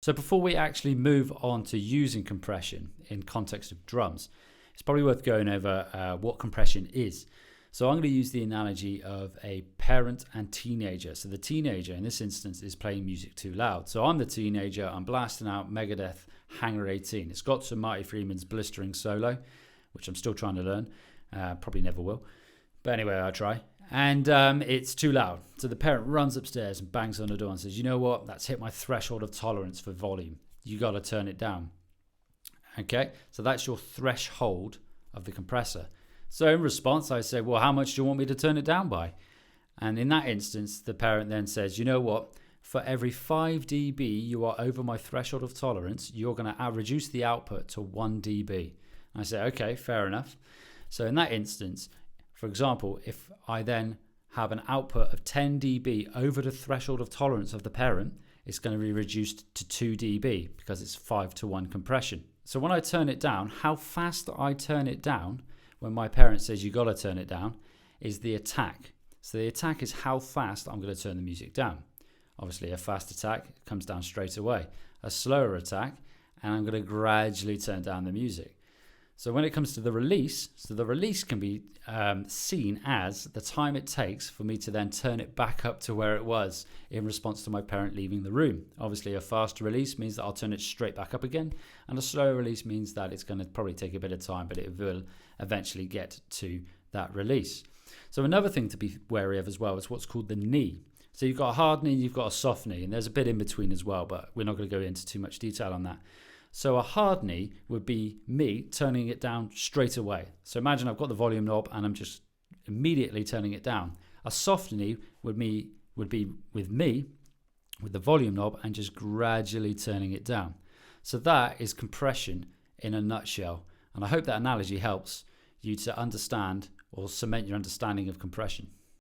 So before we actually move on to using compression in context of drums, it's probably worth going over what compression is. So I'm going to use the analogy of a parent and teenager. So the teenager in this instance is playing music too loud. So I'm the teenager, I'm blasting out Megadeth Hangar 18. It's got some Marty Friedman's blistering solo, which I'm still trying to learn. Probably never will. But anyway, I try. And it's too loud. So the parent runs upstairs and bangs on the door and says, you know what, that's hit my threshold of tolerance for volume. You got to turn it down. Okay, so that's your threshold of the compressor. So in response, I say, well, how much do you want me to turn it down by? And in that instance, the parent then says, you know what? For every 5 dB you are over my threshold of tolerance, you're going to reduce the output to 1 dB. And I say, okay, fair enough. So in that instance, for example, if I then have an output of 10 dB over the threshold of tolerance of the parent, it's going to be reduced to 2 dB because it's 5-to-1 compression. So when I turn it down, how fast I turn it down when my parent says you got to turn it down is the attack. So the attack is how fast I'm going to turn the music down. Obviously a fast attack comes down straight away. A slower attack, and I'm going to gradually turn down the music. So when it comes to the release, so the release can be seen as the time it takes for me to then turn it back up to where it was in response to my parent leaving the room. Obviously a fast release means that I'll turn it straight back up again, and a slow release means that it's going to probably take a bit of time, but it will eventually get to that release. So another thing to be wary of as well is what's called the knee. So you've got a hard knee, you've got a soft knee, and there's a bit in between as well, but we're not going to go into too much detail on that. So a hard knee would be me turning it down straight away. So imagine I've got the volume knob and I'm just immediately turning it down. A soft knee would be with me with the volume knob and just gradually turning it down. So that is compression in a nutshell. And I hope that analogy helps you to understand or cement your understanding of compression.